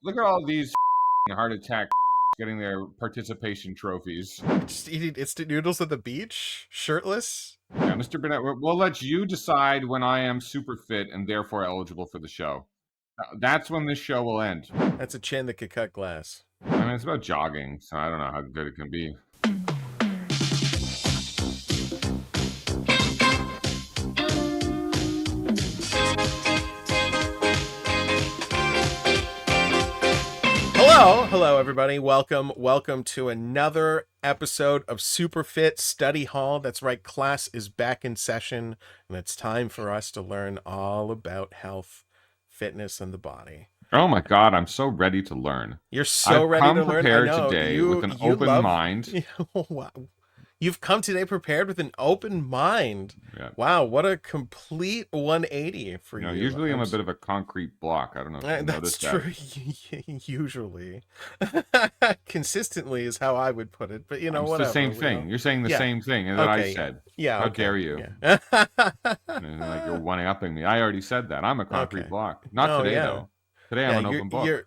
Look at all these heart attack getting their participation trophies. Just eating instant noodles at the beach, shirtless. Yeah, Mr. Burnett, we'll let you decide when I am super fit and therefore eligible for the show. That's when this show will end. That's a chin that could cut glass. I mean, it's about jogging, so I don't know how good it can be. Hello, everybody. Welcome to another episode of Super Fit Study Hall. That's right, class is back in session, and it's time for us to learn all about health, fitness, and the body. Oh my God, I'm so ready to learn. You're so ready to learn. I've come prepared today with an open mind. Wow. You've come today prepared with an open mind. Yeah. Wow, what a complete 180 for you. Usually I'm a bit of a concrete block. I don't know if you noticed that. That's true. Usually. Consistently is how I would put it, but It's whatever. the same thing. You're saying the same thing that I said. Yeah. How dare you? Yeah. Like you're one-upping me. I already said that. I'm a concrete block. Not today, though. Today I'm an open book.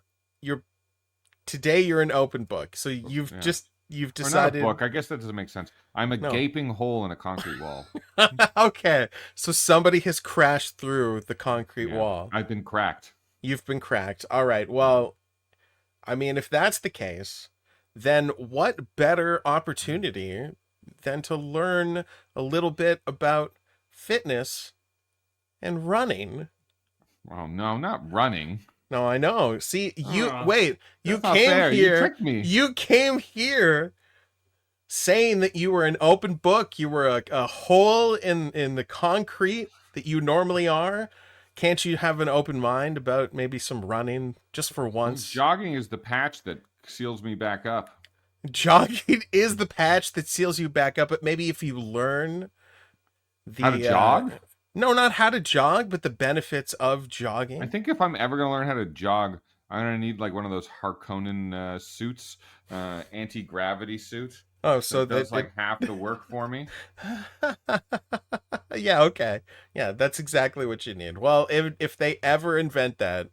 Today you're an open book. So you've decided. Or not a book. I guess that doesn't make sense. I'm a gaping hole in a concrete wall. Okay, so somebody has crashed through the concrete wall. I've been cracked. You've been cracked. All right. Well, I mean, if that's the case, then what better opportunity than to learn a little bit about fitness and running? Well, no, not running. No, I know. See, you came here. You tricked me. You came here saying that you were an open book. You were a hole in the concrete that you normally are. Can't you have an open mind about maybe some running just for once? Jogging is the patch that seals me back up. Jogging is the patch that seals you back up, but maybe if you learn how to jog? No, not how to jog, but the benefits of jogging. I think if I'm ever going to learn how to jog, I'm going to need like one of those Harkonnen suits, anti-gravity suit. Oh, so that does like half the work for me. Yeah, okay. Yeah, that's exactly what you need. Well, if they ever invent that,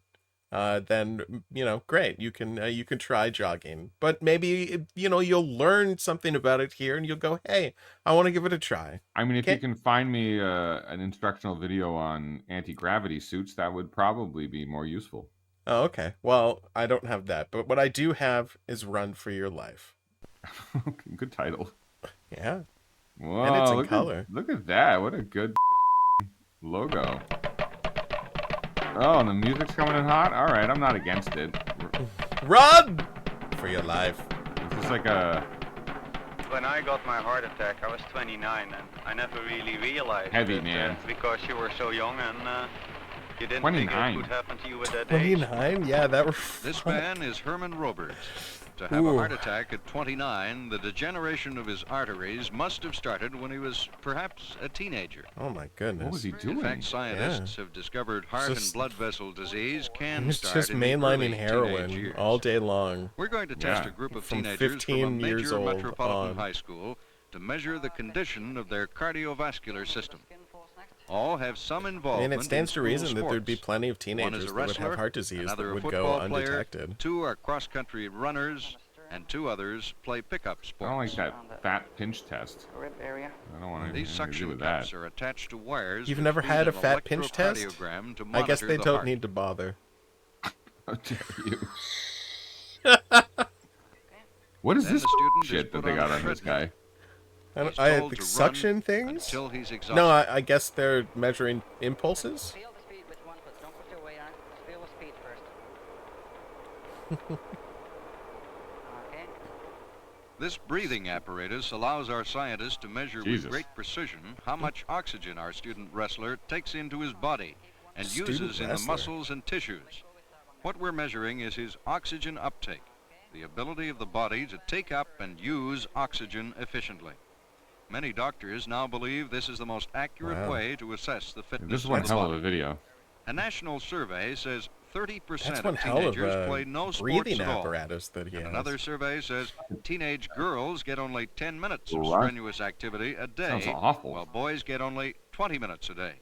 then great. You can try jogging, but maybe you'll learn something about it here, and you'll go, hey, I want to give it a try. I mean, if you can find me an instructional video on anti-gravity suits, that would probably be more useful. Oh, okay. Well, I don't have that, but what I do have is Run for Your Life. Good title. Yeah. Whoa, and it's in color. Look at that. What a good logo. Oh, and the music's coming in hot? All right, I'm not against it. Run for your life. Is this like a... When I got my heart attack, I was 29, and I never really realized man. Because you were so young and you didn't 29. think it would happen to you at that 29? Yeah, that were... This man is Herman Roberts. To have a heart attack at 29, the degeneration of his arteries must have started when he was perhaps a teenager. Oh my goodness. What was he doing? In fact, scientists have discovered heart and blood vessel disease can start just in mainlining the heroin all day long. We're going to test a group of from teenagers 15 from a years major old metropolitan on. high school to measure the condition of their cardiovascular system. All have some involvement. And it stands to reason that there'd be sports. plenty of teenagers that would have heart disease that would go undetected. 2 are cross-country runners, and 2 others play pickup sports. I don't like that fat pinch test. I don't want These suction cups are attached to wires. You've never had a fat pinch test? I guess they don't need to bother. How dare you? What is this shit that they got on this guy? I the suction things? Until he's exhausted. No, I guess they're measuring impulses. Feel the speed with one foot. Don't put your weight on it. Feel the speed first. Okay. This breathing apparatus allows our scientists to measure with great precision how much oxygen our student wrestler takes into his body and uses in the muscles and tissues. What we're measuring is his oxygen uptake, the ability of the body to take up and use oxygen efficiently. Many doctors now believe this is the most accurate way to assess the fitness This is one of the hell body. of a video. A national survey says 30% one of hell of teenagers a play no sports breathing at all. apparatus that he has. Another survey says teenage girls get only 10 minutes of strenuous activity a day, Sounds awful. while boys get only 20 minutes a day.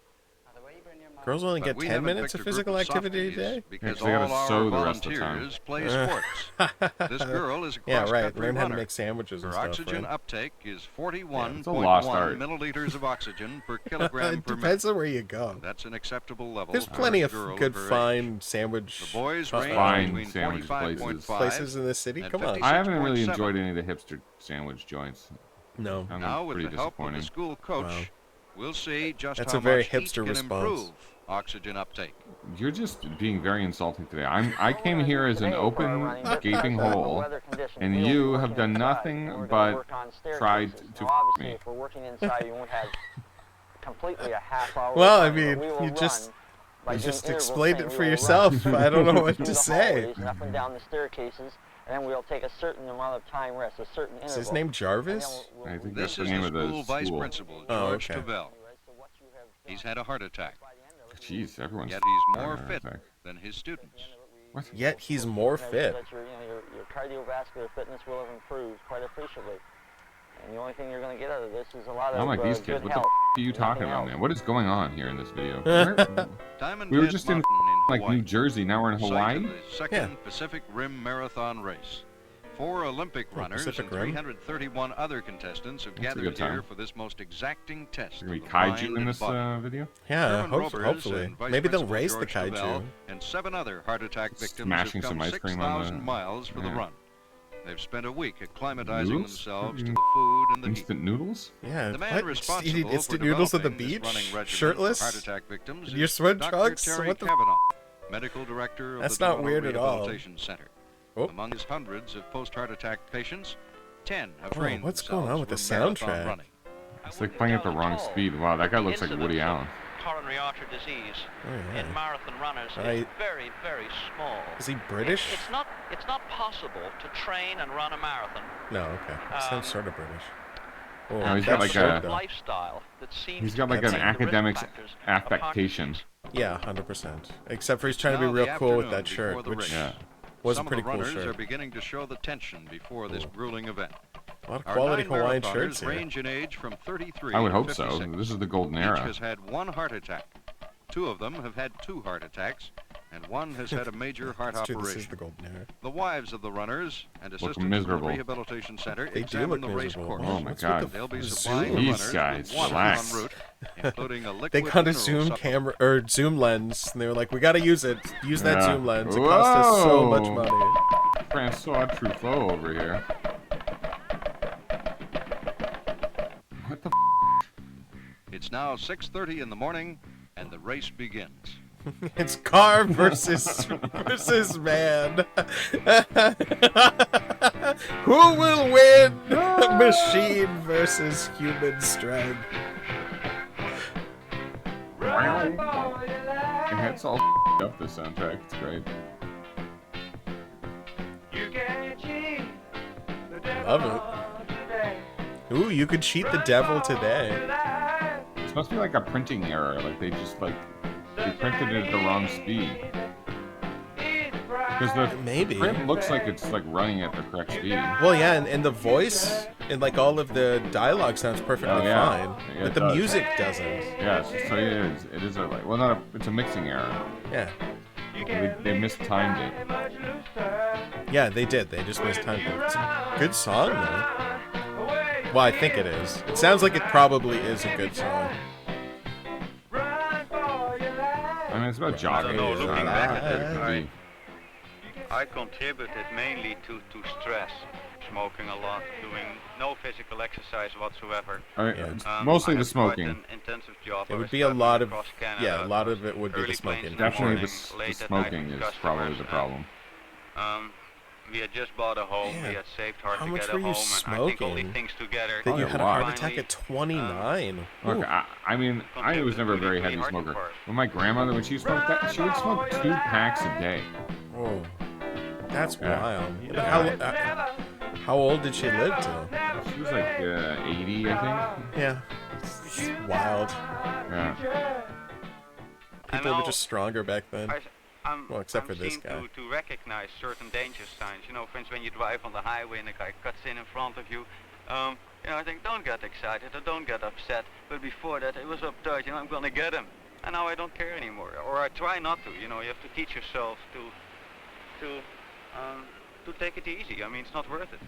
Girls only But get we 10 haven't minutes picked of a group physical activity a softies day? Because they gotta all our sew the rest of the time. volunteers play sports. This girl is a Yeah, right. cross-country Learn how to runner. make sandwiches and Her stuff, oxygen right? uptake is it's 41.1 a lost art. milliliters of oxygen per kilogram It per depends minute. on where you go. That's an acceptable level. There's for plenty a of girl good, her age. fine sandwich The boys range Fine between sandwich 45.5 places in the city. and Come on. 56. I haven't really 6.7. enjoyed any of the hipster sandwich joints. No. I'm Now, with pretty the help of disappointing. the school coach, Wow. we'll see just That's how a very much each hipster can response. improve oxygen uptake. You're just being very insulting today. I came here as an open, gaping hole, and you have done nothing but tried to f me. If we're working inside, you won't have completely a half hour. Well, I run, but mean, we will you run just by you doing just interval explained training. it for We will yourself. run I don't know what through to the say. hallways and up and down the staircases, and then we'll take a certain amount of time rest, a certain interval. Is his name and then Jarvis? we'll- I think This that's the is name the of the school vice school. principal, Oh, George okay. Tavel. He's had a heart attack, Jeez, everyone's yet he's having more a heart fit attack. than his students. What? Yet he's more That fit. your cardiovascular fitness will have improved quite appreciably. And the only thing you're going to get out of this is a lot of I'm like these good kids. What the health. f are you talking Nothing about, else. man? What is going on here in this video? Where- Diamond we were Head just in Mountain like Hawaii, New Jersey. Now we're in site Hawaii. of the second Pacific Rim Marathon race. 4 Olympic runners Pacific and Rim? 331 other contestants have That's a gathered good time. here for this most exacting test. There's of gonna the be kaiju mind in and this body. video. Yeah, Herman Roberts hopefully. and Vice Maybe they'll Principal race the George kaiju. Tavel and 7 other heart attack victims Smashing have some come ice cream on the- 6,000 miles for the yeah. run. They've spent a week acclimatizing Noodles? themselves to Mm. the food and the heat. Instant noodles? Yeah, The man what? responsible Eating for instant noodles at the developing this beach? running regimen Shirtless? for heart attack victims In your is swim Dr. trunks? Terry What the f- Kavanaugh, medical director of That's the not Toronto weird at all. Rehabilitation Center. Oh. Among his hundreds of post-heart attack patients, 10 have Oh, trained what's going on with themselves the for marathon soundtrack? running. It's like playing at the wrong speed. Wow, that guy looks like Woody Allen. Coronary artery disease Oh, yeah. in marathon runners Right. is very, very small. Is he British? It's not possible to train and run a marathon. No, okay. Sounds sort of British. Oh, No, he's that's got like short, a- though. Lifestyle that seems He's got like That's an it. academic's risk factors of heart affectation. disease. Yeah, 100%. Except for he's trying to be Now real the cool with afternoon that shirt, before the which race. Yeah. was a Some pretty of the cool runners are shirt. beginning to show the tension before this grueling event. A lot of Our quality 9 Hawaiian marathoners shirts here. range in age from 33 I would to hope so. 56. This is the golden Each era. has had 1 heart attack. 2 of them have had 2 heart attacks, and 1 has had a major heart It's true, this is operation. the golden era. The wives of the runners and assistants from miserable. the rehabilitation center They do examine look the race miserable. course. Oh my What's God. with They'll be the supplying the zoom? These runners guys, with water relax. en route, including a liquid They got a mineral zoom supplement. camera or zoom lens, and they were like, "We got to use it. Use that zoom lens. It cost us so much Whoa. money." Francois Truffaut over here. What the f? It's now 6:30 in the morning, and the race begins. It's car versus man. Who will win? Machine versus human strength. Yeah, it's all up, the soundtrack. It's great. Love it. Ooh, you could cheat the devil today. This must be like a printing error. Like they just like they printed it at the wrong speed. Because the Maybe. print looks like it's like running at the correct speed. Well, yeah, and the voice and like all of the dialogue sounds perfectly Oh, yeah. fine, Yeah, but it the does. music doesn't. Yes, so it is. It is a like well, not a. It's a mixing error. Yeah, They mistimed it. yeah, they did. They just mistimed it. It's a good song though. Well, I think it is. It sounds like it probably is a good song. I mean, it's about jogging. know, It's looking not back at very it, heavy. I contributed mainly to stress, smoking a lot, doing no physical exercise whatsoever. All right, Yeah. it's I mostly had the quite smoking. an intensive job. It I would was be a traveling lot of across Canada. yeah, a lot of it would be the Early planes smoking. in Definitely morning, the late at night smoking with is probably customers, the and, problem. We had just bought a home. Man, We had saved hard how to much get a were you home, and I think all these smoking things together. That you Probably had a a heart lot. attack at 29. Look, Ooh. I mean, I was never a very heavy smoker. But my grandmother, when she smoked that, she would smoke 2 packs a day. Whoa, that's Yeah. wild. How old did she live to? She was like 80, I think. Yeah, it's wild. Yeah. People were just stronger back then. Well, except I'm for this seen guy. to recognize certain danger signs. You know, for instance, when you drive on the highway and a guy cuts in front of you, you know, I think don't get excited or don't get upset. But before that, it was uptight. You know, I'm gonna get him. and now I don't care anymore, or I try not to. You know, you have to teach yourself to take it easy. I mean, it's not worth it.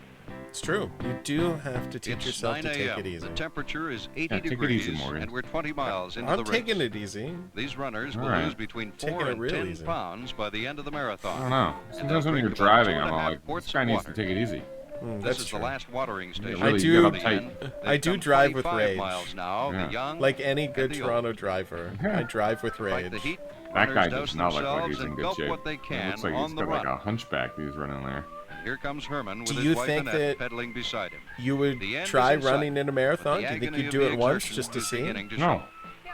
It's true. You do have to teach It's yourself 9 to take a.m. it easy. The temperature is 80 take it degrees, easy, Morgan. and we're 20 miles into I'm the race. taking it easy. These runners All will right. lose between Taking 4 it and real 10 easy. pounds by the end of the marathon. I don't know. And Sometimes they'll when you're drink about driving, I'm 2.5 all like, quarts this guy of needs to water. take it easy. This That's is true. the last watering station. really, I you do- get uptight. I do drive with 25 rage. miles now, Yeah. the young Like any and good the Toronto old. driver, Yeah. I drive with Fight rage. the heat, That guy runners does douse not look like themselves he's in and good gulp shape. what they It can looks like on he's the got like run. a hunchback that he's running there. Here comes Herman with Do his you wife think Annette that pedaling beside him. You would The end try is in running sight, in a but marathon? the Do you think agony you'd of do the it once exertion just to is see? beginning to No.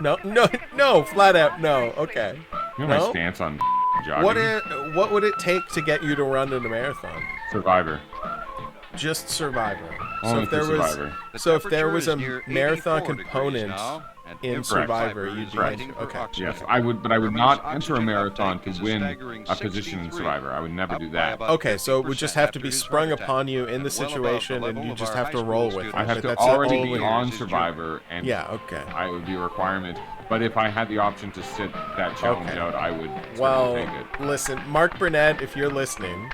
show. No, flat out no. Okay. You know No? my stance on jogging. What would it take to get you to run in a marathon? Survivor. Just Survivor. Only for Survivor. The So if there was a temperature is near marathon 84 degrees component now, and in every Survivor, fiber you'd is be fighting like, for okay. oxygen. Yes, I would, but I would Herman's not enter a oxygen marathon uptake to is win staggering a position in 63, Survivor. I would never up do by that. about Okay, so it would 50% just have to after be his sprung heart attack, upon you in and the well above the situation, and level you of just our have to high roll school with it. I have to That's the already only- be on His Survivor, and Yeah, okay. it would be a requirement. But if I had the option to sit that challenge Okay. out, I would certainly Well, take it. listen, Mark Burnett, if you're listening,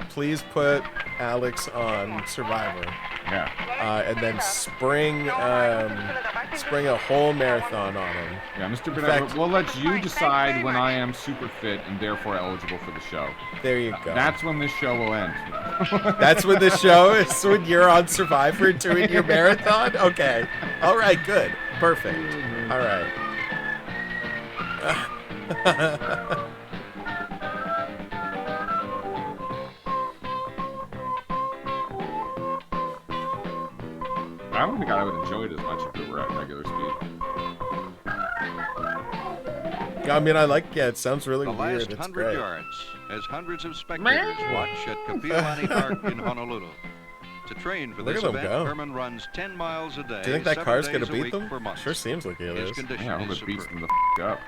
please put Alex on Survivor, Yeah. and then spring a whole marathon on him. Yeah, Mr. In Burnett, fact- we'll let you decide when I am super fit and therefore eligible for the show. There you go. That's when this show will end. That's when the show is, when you're on Survivor doing your marathon? Okay. All right, good. Perfect. All right. I don't think I would enjoy it as much if it were at regular speed. I mean, it sounds really The weird. last It's 100 great. yards, as hundreds of spectators watch at Kapiolani Park in Honolulu. To train for Look this at them event, go. Herman runs 10 miles a day. Do you think that 7 car's days gonna a beat week them? for months. Sure seems like it His is. condition Yeah, I is hope it beats superb. them the up.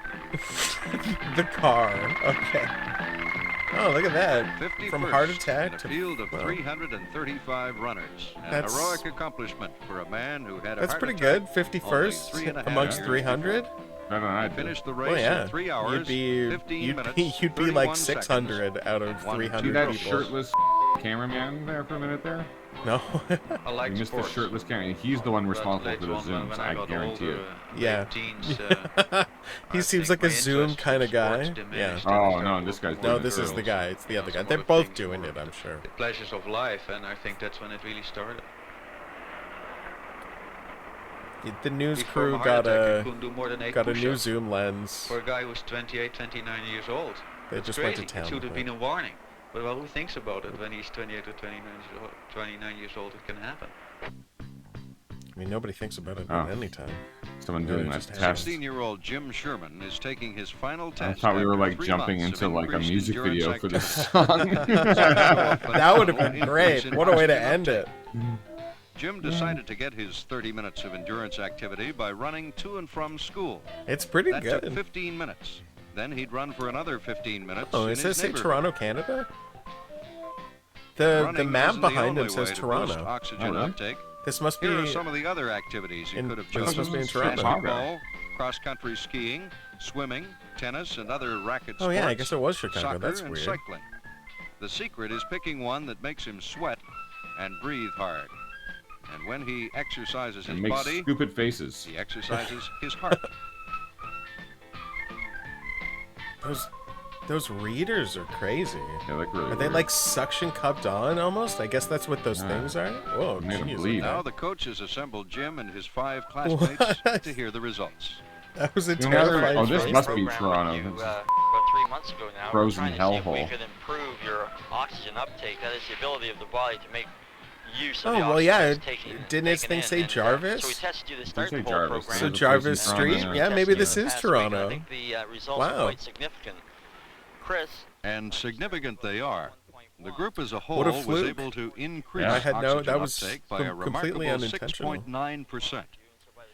The car. Okay. Oh, look at that. 51st From heart in attack a to field of well, 335 runners. An That's- heroic accomplishment for a man who had a That's heart pretty attack good. only 51st 3.5 amongst years 300. Better than I He did. finished the race Well, yeah. in 3 hours, 15 minutes, You'd be 31 like 600 out of and one 300 See that people. shirtless cameraman there for a minute there? No. I like You missed the sports. shirtless camera. He's the one But responsible for later the on, zooms. when I got guarantee older, it. Yeah. late teens, He I seems think like a my Zoom interest kind in of guy. sports Yeah. diminished. Oh, no, this guy's No, doing this it. is the guy. It's the other guy. Some They're other both things doing were it, I'm sure. The pleasures of life, and I think that's when it really started. The news Before crew my heart got attack, I a couldn't do more than 8 got a new push-ups. zoom lens. For a guy who's 28, 29 years old. They That's just crazy. went to town It should with have it. been a warning. But well, who thinks about it when he's 28 or 29 years old? It can happen. I mean, nobody thinks about it Oh. at any time. Someone Really doing that just test. 16-year-old Jim Sherman is taking his final I test. thought we were after like 3 jumping months into of like a increased music endurance video for this activity. song. That would have been great. What a way to end it. Jim decided to get his 30 minutes of endurance activity by running to and from school. It's pretty That took good. 15 minutes. Then he'd run for another 15 minutes. Oh, in it his says say neighborhood. Toronto, Canada? The Running map wasn't the behind only him says way to boost Toronto. oxygen Oh, really? uptake. This must be Here are some of the other activities he in- could have this chosen. must be in Toronto. Basketball, cross-country skiing, swimming, tennis, and other racket Oh sports. yeah, I guess it was Chicago. Soccer That's and weird. cycling. The secret is picking one that makes him sweat and breathe hard. And when he exercises And his makes body, stupid faces. he exercises his heart. Those readers are crazy. They look really Are they weird. like suction cupped on almost? I guess that's what those Yeah. things are. Whoa, Made 'em geez, bleed. okay. Now the coach has assembled Jim and his 5 classmates What? to hear the results. That was a You never- terrifying. oh, this phrase. must be Program Toronto. with you, This is about 3 months ago now. frozen We're trying to see if hellhole. we could improve your oxygen uptake. That is the ability of the body to make use of Oh, the well, oxygen yeah, that's didn't his thing say Jarvis? So we tested you to start say the whole Jarvis. program. So There's a Jarvis place in Toronto, Street? yeah. Yeah, maybe this Testing is last week, and I Toronto. think the results Wow. are quite significant. Chris, And significant they are. The group as a whole What a was fluke. able to increase Yeah. I had no- oxygen that was uptake by a completely remarkable unintentional. 6.9%.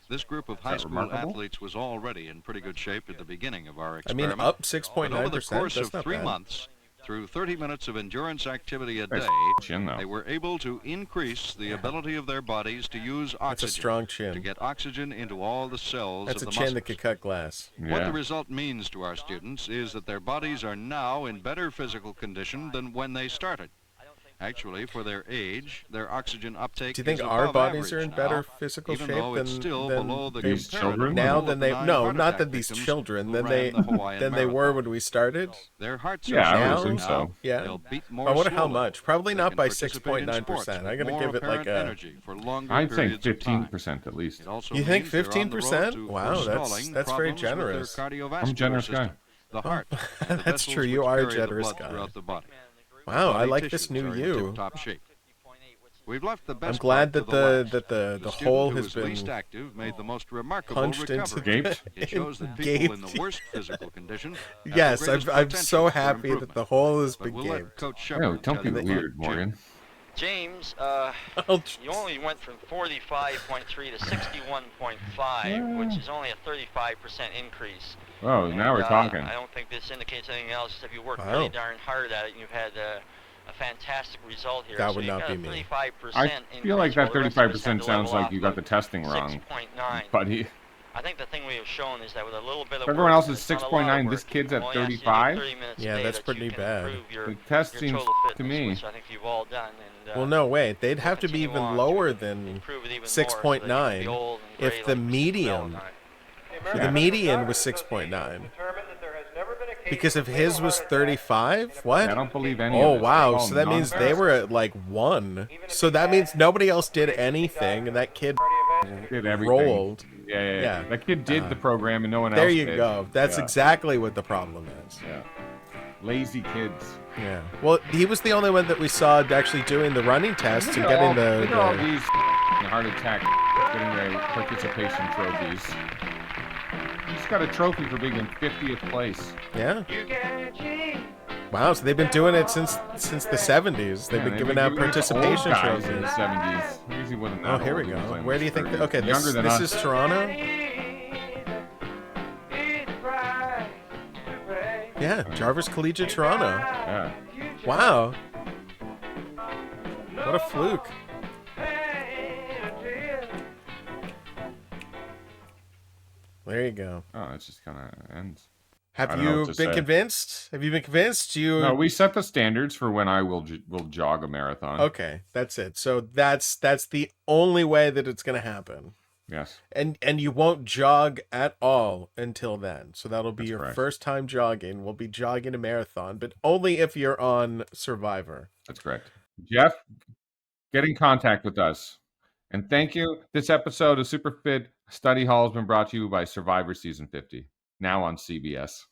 This group of high that school remarkable? athletes was already in pretty good shape at the beginning of our I mean, experiment. up But over the 6.9%. course That's of not 3 bad. months, through 30 minutes of endurance activity a Nice day, chin, though. they were able to increase the ability of their bodies to use oxygen. That's a strong To chin. get oxygen into all the cells That's of a the chin muscles. that could cut glass. What Yeah. the result means to our students is that their bodies are now in better physical condition than when they started. Actually, for their age, their oxygen uptake Do you think is our above bodies are average in better now, physical even shape though it's than still than below the These comparative children? now level than of they the 9 no heart not attack than these victims children who than ran they the Hawaiian than they were Marathon. when we started. Their hearts Yeah, are I would stronger assume now. so. Yeah. They'll beat more I wonder how slowly. much. Probably They not can by participate in 6.9%. sports I'm with gonna more give it like apparent a. energy for longer I'd say periods of time. 15% at least. It also You think means they're on the road 15%? to Wow, forestalling that's very problems with their generous. cardiovascular I'm a generous system, guy. the heart, and the That's vessels true, you which are a carry the generous blood guy. throughout the body. Wow, I Body like this tissues new are in you. tip-top shape. We've left the best I'm glad part that to last. the The hole student who has was been least active made the most remarkable punched into recovery. Gaped? It shows that people in Gaped. the worst physical condition have Yes, the greatest I'm potential so for happy that improvement. the hole has But been we'll gaped. let Coach No, Shepard don't tell be you about weird, Jim. Morgan. James, Oh, you only went from 45.3 to 61.5, which is only a 35% increase. Oh, now we're talking. I don't think this indicates anything else except you worked Wow. really darn hard at it and you've had a fantastic result here. That So would you've not got be a me. 35% I feel like increase, that while the rest of us had 35% to sounds level like you off got of the testing wrong. 6.9. But he, I think the thing we have shown is that with a little bit of If everyone work, else and is it's not a lot of 6.9, this work, kid's at all you have to do is 35? 30 minutes a Yeah, day that's that pretty you can bad. improve your, the test your seems total to fitness, me. which I think you've all done. And, well, no, wait. They'd we'll have to be continue even on lower to than improve it even more so 6.9 that you can be old and if gray the like median. Mel The median was 6.9. Because if his was 35, what? I don't believe any Oh of this. wow, It's so that all means they were at like 1. So that means nobody else did anything, and that kid did everything. rolled. Yeah. Yeah. That kid did the program and no one else There you did. go. That's Yeah. exactly what the problem is. Yeah. Lazy kids. Yeah. Well, he was the only one that we saw actually doing the running test and getting Look at all the these heart attack getting their participation trophies. He's got a trophy for being in 50th place. yeah. Wow, so they've been doing it since the 70s. They've been giving out participation old guys in the trophies. 70s. Usually wasn't that Oh, here we old. He was go. like Where do you think? 30s. Okay, this Younger than this us. is Toronto. Yeah, Jarvis Collegiate Toronto. Yeah. Wow. What a fluke. There you go. Oh, it just kind of ends. Have I don't know you what to been say. convinced? Have you been convinced? You No, we set the standards for when I will jog a marathon. Okay, that's it. So that's the only way that it's going to happen. Yes. And you won't jog at all until then. So that'll be That's your correct. first time jogging. We'll be jogging a marathon, but only if you're on Survivor. That's correct. Jeff, get in contact with us. And thank you. This episode of Superfit Study Hall has been brought to you by Survivor Season 50, now on CBS.